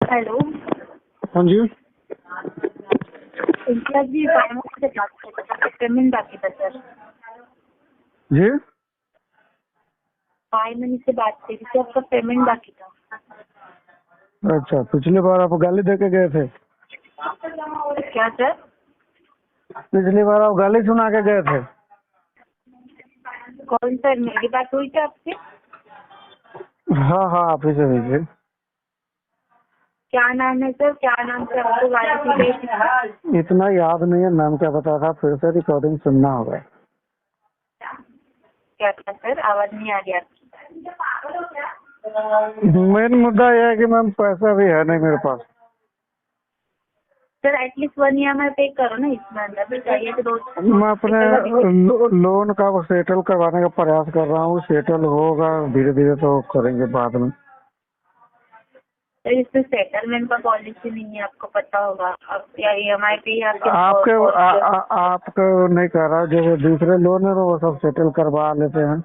Hello. हाँ जी। In charge जी finance से बात कर रहे थे, पेमेंट बाकी था सर। जी 5 मिनट से बात कर रही थी, आपका पेमेंट बाकी था। अच्छा, पिछली बार आप गाली दे के गए थे। क्या सर? पिछली बार आप गाली सुना के गए थे। कौन सर, मेरी बात हुई थी आपसे? हाँ हाँ, आप ही से हुई थी। क्या नाम है सर, क्या नाम से आपको गाली दी गई थी? इतना याद नहीं है, नाम क्या बता था, फिर से रिकॉर्डिंग सुनना होगा। क्या था सर, आवाज नहीं आ रही आपकी। मेन मुद्दा यह है कि मैम पैसा भी है नहीं मेरे पास। सर एटलीस्ट 1 EMI पे करो ना, इसमें अंदर भी चाहिए तो मैं अपने लोन का सेटल करवाने का प्रयास कर रहा हूँ। सेटल होगा धीरे धीरे, तो करेंगे बाद में। सर इसमें सेटलमेंट का पॉलिसी नहीं है, आपको पता होगा। अब या EMI पे या आपको नहीं कह रहा, जो दूसरे लोन है वो सब सेटल करवा लेते हैं।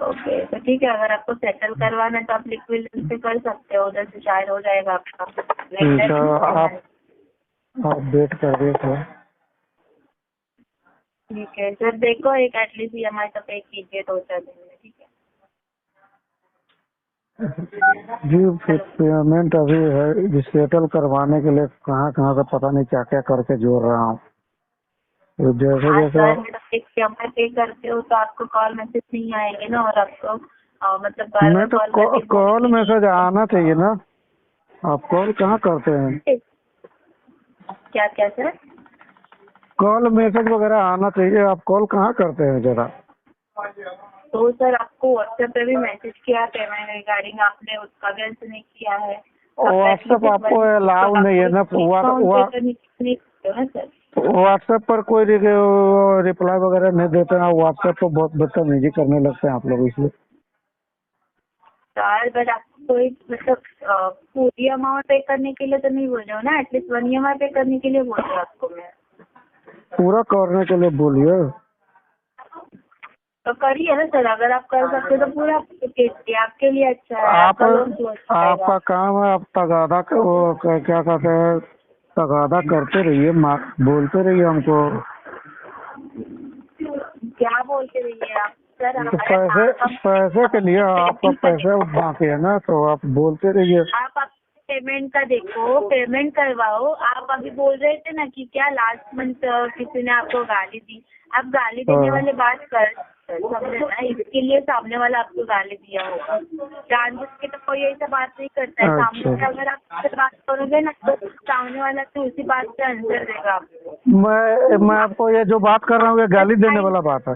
ओके, तो ठीक है, अगर आपको सेटल करवाना है तो आप लिक्विडेशन से कर सकते हो, उधर से शायद हो जाएगा आपका। ठीक है, आप वेट करिए थोड़ा। ठीक है सर, देखो एक एटलीस्ट EMI तो पे कीजिए 2-4 दिन में, ठीक है? जी फिर पेमेंट अभी है, सेटल करवाने के लिए कहाँ कहाँ से पता नहीं क्या क्या करके जोड़ रहा हूँ। तो जैसे हाँ जैसे सर, मतलब एक EMI पे करते हो तो आपको कॉल मैसेज नहीं आएंगे ना, और आपको मतलब बार मैं बार तो कॉल करके कॉल बोलेंगे मैसेज आना चाहिए ना। आप कॉल कहाँ करते हैं? नहीं। क्या क्या सर? कॉल मैसेज वगैरह आना चाहिए, आप कॉल कहाँ करते हैं जरा। तो सर आपको व्हाट्सएप पे भी मैसेज किया पेमेंट रिगार्डिंग, आपने उसका भी आंसर नहीं किया है। व्हाट्सएप आपको अलाउ नहीं है ना। सर व्हाट्सएप पर कोई रिप्लाई वगैरह नहीं देते हैं। व्हाट्सएप पर बहुत बदतमीजी करने लगते हैं आप लोग, इसलिए। सर बट आपको कोई मतलब पूरी अमाउंट पे करने के लिए तो नहीं बोल रहा हूँ ना, एटलीस्ट 1 EMI पे करने के लिए बोल रहा हूँ आपको मैं। पूरा करने के लिए बोलिए। तो करिए ना सर, अगर आप कर सकते हो तो पूरा कीजिए, आपके लिए अच्छा है, आप आपका लोन क्लोज हो जाएगा। आपका काम है, आप तगादा क्या कहते हैं, तगादा करते रहिए, बोलते रहिए हमको। क्या बोलते रहिए आप सर, तो हमारा पैसे काम पैसे के लिए आपका पैसे बाकी है ना, तो आप बोलते रहिए। आप पेमेंट का देखो, पेमेंट करवाओ। आप अभी बोल रहे थे ना कि क्या लास्ट मंथ किसी ने आपको गाली दी, आप गाली देने वाले बात कर समझे ना, इसके लिए सामने वाला आपको गाली दिया होगा। जानबूझ के तो कोई ऐसा बात नहीं करता है, सामने से अगर आप उससे बात करोगे ना तो सामने वाला तो उसी बात से आंसर देगा आपको। मैं आपको ये जो बात कर रहा हूँ, ये गाली देने वाला बात है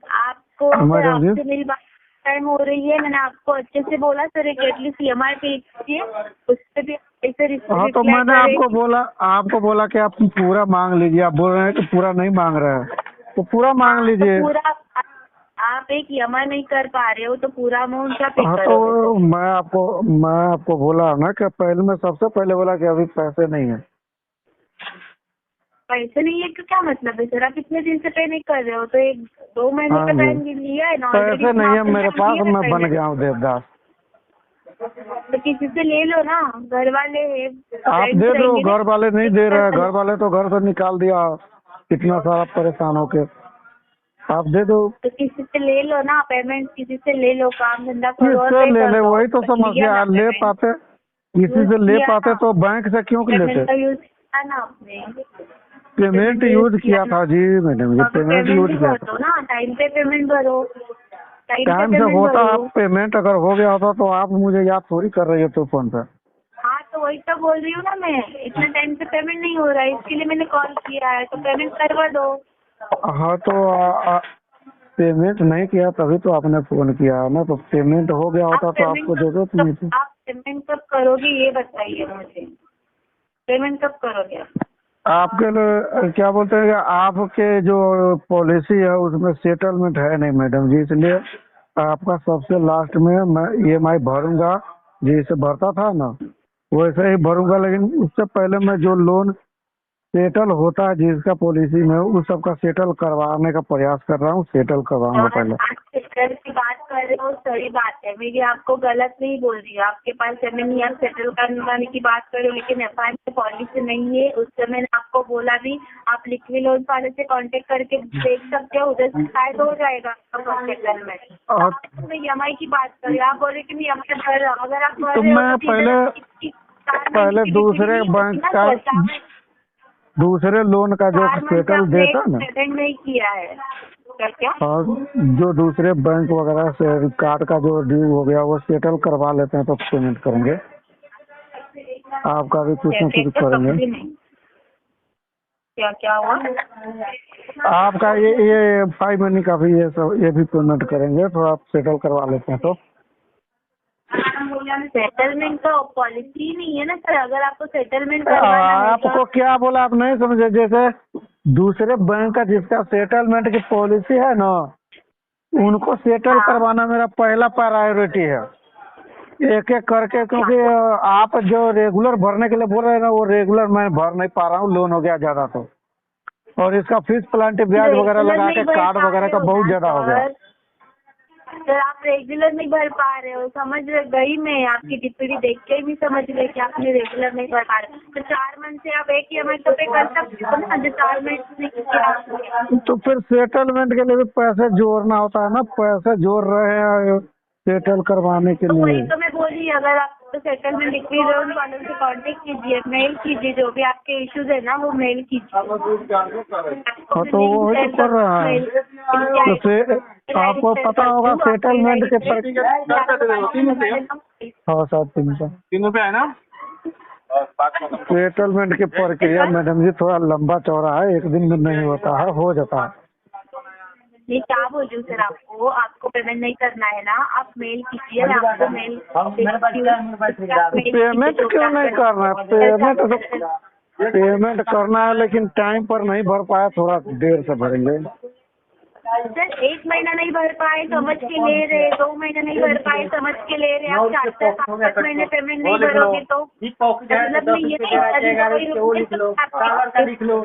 आपको सर, मैडम जी। आपसे मेरी बात टाइम हो रही है, मैंने आपको अच्छे से बोला सर, एक एटलीस्ट EMI पे कीजिए, उस पर भी ऐसे हाँ, तो रिप्लाई मैंने कर रहे आपको बोला कि आप पूरा मांग लीजिए। आप बोल रहे हैं कि पूरा नहीं मांग रहे हैं, तो पूरा मांग हाँ, तो लीजिए। पूरा आप एक EMI नहीं कर पा रहे हो तो पूरा अमाउंट क्या पे हाँ, करोगे तो सर? मैं आपको बोला ना कि पहले मैं सबसे पहले बोला कि अभी पैसे नहीं है। पैसे नहीं है तो क्या मतलब है सर, आप इतने दिन से पे नहीं कर रहे हो तो 1-2 महीने हाँ का जी, टाइम लिया है ना ऑलरेडी, पैसे नहीं है आपने मेरे टाइम पास, दिया है मैं बन पेमेंट। गया हूँ देवदास। तो किसी से ले लो ना, घर वाले आप फ्रेंड्स दे दो, रहेंगे ना। घर वाले नहीं दे रहे हैं। घर वाले तो घर से निकाल दिया, इतना सारा परेशान होके। आप दे दो। तो किसी से ले लो ना पेमेंट, किसी से ले लो, काम धंधा करो और किससे पे ले ले, करवाओ। वही तो लिया समस्या ना है। ले पेमेंट, पाते, किसी यूज से ले किया पाते ना तो बैंक से क्यों पेमेंट लेते। का, यूज किया ना आपने, पेमेंट यूज यूज किया किया ना। था जी मैडम जी, तो अभी पेमेंट पेमेंट यूज भी किया भर था। दो ना, टाइम पे पेमेंट भरो, टाइम पे टाइम से पेमेंट होता, भरो। आप पेमेंट अगर हो गया होता तो आप मुझे याद थोड़ी कर रही हो तो फोन पे। हाँ तो वही तो बोल रही हूँ ना मैं, इतना टाइम से पेमेंट नहीं हो रहा है, इसके लिए मैंने कॉल किया है, तो पेमेंट करवा दो। हाँ, तो पेमेंट नहीं किया तभी तो आपने फोन किया है ना। तो पेमेंट हो गया आप होता तो पेमेंट आपको जरूरत नहीं थी। आप पेमेंट कब करोगे ये बताइए मुझे, पेमेंट कब करोगे आप? आपके लिए क्या बोलते हैं कि आपके जो पॉलिसी है उसमें सेटलमेंट है नहीं मैडम जी, इसलिए आपका सबसे लास्ट में मैं EMI भरूंगा। जैसे भरता था ना वैसे ही भरूंगा, लेकिन उससे पहले मैं जो लोन सेटल होता है जिसका पॉलिसी में, उस सब का सेटल करवाने का प्रयास कर रहा हूँ। सेटल तो करवाऊंगा आज पहले। आज सेटल की बात कर रहे हो, सही बात है, मेरी आपको गलत नहीं बोल रही हूँ। आपके पास पेमेंट नहीं, आप सेटल करवाने की बात कर रहे हो, लेकिन एफआईआर में पॉलिसी नहीं है। उस समय मैंने आपको बोला भी, आप लिक्विड लोन वाले से कांटेक्ट करके देख सकते हो, उधर से शायद हो जाएगा सेटलमेंट। आप EMI की बात कर रहे हो, आप बोल रहे कि मैं EMI भर रहा हूँ। अगर आप भर तो रहे हो मैं पहले दूसरे बैंक का दूसरे लोन का जो सेटल देता ना, पेमेंट नहीं किया है क्या? और जो दूसरे बैंक वगैरह से कार्ड का जो ड्यू हो गया वो सेटल करवा लेते हैं तो पेमेंट करेंगे। आपका भी कुछ न कुछ करेंगे। क्या क्या हुआ? आपका ये 5 मनी का भी ये भी पेमेंट करेंगे, तो आप सेटल करवा लेते हैं तो। सेटलमेंट का पॉलिसी नहीं है ना सर। अगर आपको सेटलमेंट करवाना है आपको क्या बोला आप नहीं समझे? जैसे दूसरे बैंक का जिसका सेटलमेंट की पॉलिसी है ना, उनको सेटल करवाना मेरा पहला प्रायोरिटी है, एक एक करके। क्योंकि आप जो रेगुलर भरने के लिए बोल रहे हैं ना, वो रेगुलर मैं भर नहीं पा रहा हूँ, लोन हो गया ज्यादा तो, और इसका फीस प्लांटी ब्याज वगैरह लगा के कार्ड वगैरह का बहुत ज्यादा हो गया। सर आप रेगुलर नहीं भर पा रहे हो, समझ गई मैं, आपकी टिप्पणी देख के भी समझ गई कि आपने रेगुलर नहीं भर पा रहे। तो 4 मंथ से आप एक EMI तो पे कर सकते हो ना, जो 4 मंथ नहीं किया। तो फिर सेटलमेंट के लिए भी पैसे जोड़ना होता है ना, पैसे जोड़ रहे हैं सेटल करवाने के तो लिए। वही तो मैं बोली, अगर आप तो सेटलमेंट लिक्विड लोन वालों से कांटेक्ट कीजिए, मेल कीजिए, जो भी आपके इश्यूज है ना वो मेल कीजिए। हाँ तो वही तो कर रहा है। तो आपको पता होगा सेटलमेंट के हाँ सर 3 रुपया है ना। सेटलमेंट की प्रक्रिया मैडम जी थोड़ा लंबा चौड़ा है, एक दिन में नहीं होता है, हो जाता है। नहीं क्या बोल रही हूँ सर, आपको पेमेंट नहीं करना है ना, आप मेल कीजिए, आपको मेल पेमेंट क्यों नहीं करना है? पेमेंट करना है, लेकिन टाइम पर नहीं भर पाया, थोड़ा देर से भरेंगे। सर 1 महीना नहीं भर पाए समझ के ले रहे, 2 महीने नहीं भर पाए समझ के ले रहे, आप 4 से 5 महीने पेमेंट नहीं भरोगे तो मतलब नहीं है।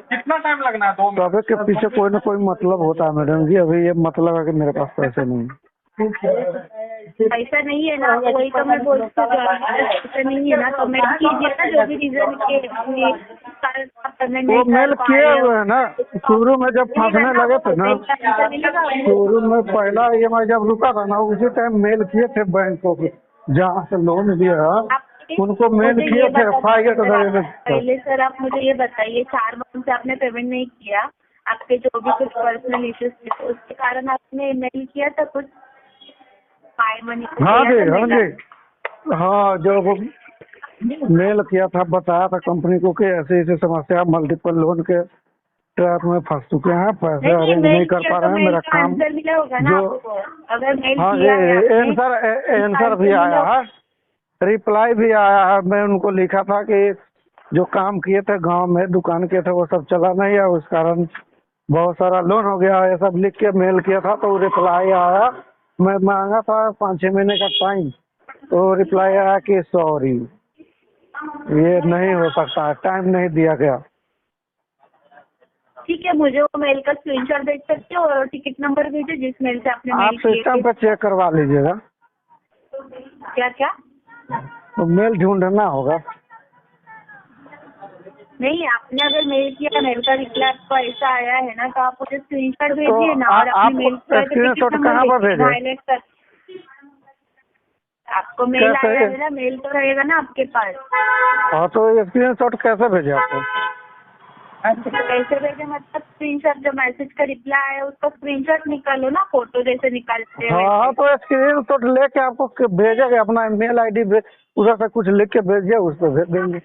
कितना टाइम लगना है? 2 मिनट के पीछे कोई ना कोई मतलब होता है मैडम जी। अभी ये मतलब है कि मेरे पास पैसे नहीं, ऐसा नहीं है ना, वही तो मैं बोलती हूँ, ऐसा नहीं है ना, तो मेल कीजिए ना, जो भी रीजन के पेमेंट वो नहीं मेल कर किए पा रहे हुए है ना। शुरू में जब फंसने लगे थे ना, शुरू में पहला EMI जब रुका था ना, उसी टाइम मेल किए थे बैंक को, जहाँ से लोन लिया उनको मेल किए थे। पहले सर आप मुझे ये बताइए, 4 मंथ से आपने पेमेंट नहीं किया, आपके जो भी कुछ पर्सनल इश्यूज थे तो उसके कारण आपने मेल किया था कुछ 5 मनी? हाँ जी, हाँ जो मेल किया था, बताया था कंपनी को कि ऐसी ऐसी समस्या, मल्टीपल लोन के ट्रैप में फंस चुके हैं, पैसे अरेंज नहीं कर पा रहे हैं, मेरा काम जो। अगर मेल हाँ जी, आंसर भी आया है, रिप्लाई भी आया है। मैं उनको लिखा था कि जो काम किए थे गांव में, दुकान किए थे, वो सब चला नहीं है, उस कारण बहुत सारा लोन हो गया, ये सब लिख के मेल किया था। तो रिप्लाई आया, मैं मांगा था 5-6 महीने का टाइम, तो रिप्लाई आया कि सॉरी ये नहीं हो सकता, टाइम नहीं दिया गया। ठीक है, मुझे वो मेल का स्क्रीनशॉट भेज सकते हो और टिकट नंबर भेजो जिस मेल से आपने आप सिस्टम पे चेक करवा लीजिएगा। क्या क्या? तो मेल ढूंढना होगा। नहीं, आपने अगर मेल किया, मेल का रिप्लाई आपको ऐसा आया है ना, तो आप मुझे स्क्रीनशॉट भेजिए ना, और अपनी मेल का स्क्रीनशॉट कहाँ पर भेजे? हाईलाइट कर, आपको मेल आया है ना, मेल तो रहेगा ना आपके पास। हाँ तो स्क्रीनशॉट कैसे भेजे आपको? कैसे भेजे मतलब स्क्रीनशॉट, जो मैसेज का रिप्लाई आया उसका स्क्रीनशॉट निकालो ना, फोटो जैसे निकालते हैं। हाँ तो स्क्रीनशॉट लेके आपको भेजेंगे, अपना मेल ID उधर से कुछ लिख के भेजिए, उस पर भेज देंगे।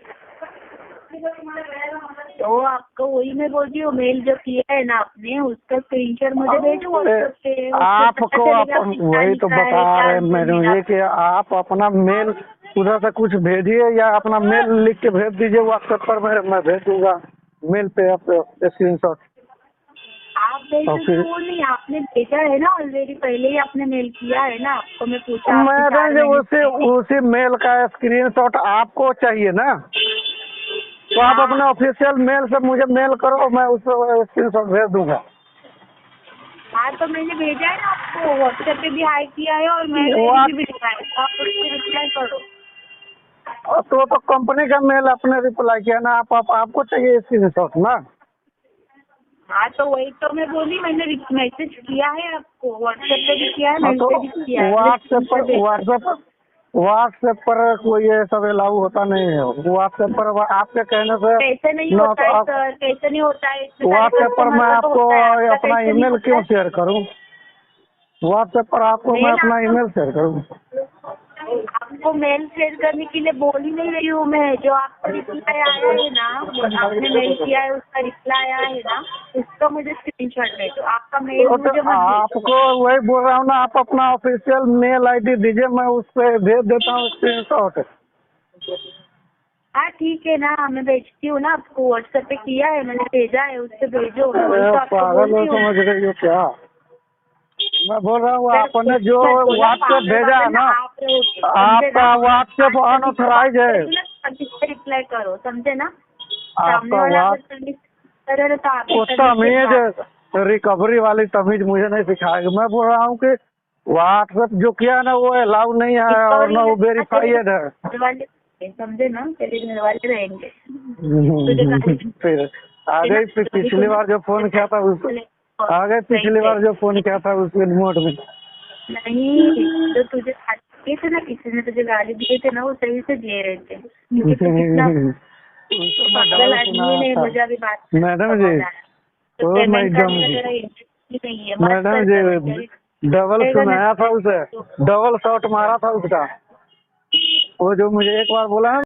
तो आपको वही मैं बोल रही हूँ, मेल जो किया है ना आपने, उसका स्क्रीनशॉट मुझे भेजो व्हाट्सएप पे। आपको वही तो बता रहे हैं मैडम ये कि आप अपना मेल उधर से कुछ भेजिए, या अपना मेल लिख के भेज दीजिए व्हाट्सएप पर, मैं भेज दूंगा मेल पे आप स्क्रीनशॉट। आप भेजे वो नहीं, आपने भेजा है ना ऑलरेडी, पहले ही आपने मेल किया है ना, आपको मैं पूछा। मैडम उसी मेल का स्क्रीनशॉट आपको चाहिए ना, तो आप अपने ऑफिशियल मेल से मुझे मेल करो, मैं उस स्क्रीनशॉट भेज दूंगा। हाँ तो मैंने भेजा है ना आपको, व्हाट्सएप पे भी हाई किया है और मैं भी दिखाया है, तो आप उस पर रिप्लाई करो। तो कंपनी का मेल आपने रिप्लाई किया ना, आपको चाहिए स्क्रीनशॉट ना। हाँ तो वही तो मैं बोली, मैंने मैसेज किया है आपको, व्हाट्सएप पे भी किया है, हाँ, तो मैसेज भी किया है। व्हाट्सएप पर कोई ये सब अलाउ होता नहीं है। व्हाट्सएप पर आपके कहने से कैसे नहीं ना, होता तो है आप सर, कैसे नहीं होता है, इतने सारे व्हाट्सएप पर मैं कस्टमर का तो आपको होता है, आपका अपना कैसे नहीं ईमेल होता क्यों है? शेयर करूं? व्हाट्सएप पर आपको मैं मेल अपना ईमेल शेयर करूं? आपको मेल शेयर करने के लिए बोल ही नहीं रही हूँ मैं। जो आपका रिप्लाई आया है ना, आपने मेल किया है, उसका रिप्लाई आया है ना, उसका मुझे स्क्रीनशॉट भेजो। आपका मेल तो मुझे मत भेजो। आपको वही बोल रहा हूँ ना, आप अपना ऑफिशियल मेल आईडी दीजिए, मैं उस पर भेज देता हूँ स्क्रीनशॉट। हाँ ठीक है ना, मैं भेजती हूँ ना आपको, व्हाट्सएप पे किया है मैंने, भेजा है, उससे भेजो। मैं वही तो आपको बोल पागल हो रही हूँ। समझ रही हो क्या? मैं बोल रहा हूँ सर, आपने जो मैं बोला व्हाट्सएप पागल भेजा है वागल ना, आप रहोगे, समझे आपका ना? व्हाट्सएप आज तभी से बात अनऑथराइज है। करेगी ना, तभी से रिप्लाई करो, समझे ना? सामने आपका वाला अगर व्हाट्स तमीज करे तो आप भी वो तमीज से तमीज, बात करो। रिकवरी वाली तमीज मुझे नहीं सिखाएगी। मैं बोल रहा हूँ कि व्हाट्सएप जो किया है ना, वो अलाउ नहीं है और रिकवरी ना वो तेरे वेरीफाइड है। घर वाले, समझे ना, तेरे घर वाले रहेंगे, तुझे गाली फिर आ देना, गई पिछली बार जो फोन किया था आ गए पिछली बार जो फोन किया था उसके रिमोट में। नहीं, जो तुझे गाली दिए थे ना, किसी ने तुझे गाली दिए थे ना, वो सही से दे रहे थे, क्योंकि तू कितना उनको मैं पागल डबल आदमी सुनाया नहीं। था। मुझे अभी बात मैडम जी, तो ओ पेमेंट मैडम करने का जी, तेरा इंटरेस्ट ही नहीं है, मत मैडम कर जी, डबल सुनाया था उसे, डबल शॉट मारा था उसका। वो जो मुझे एक बार बोला है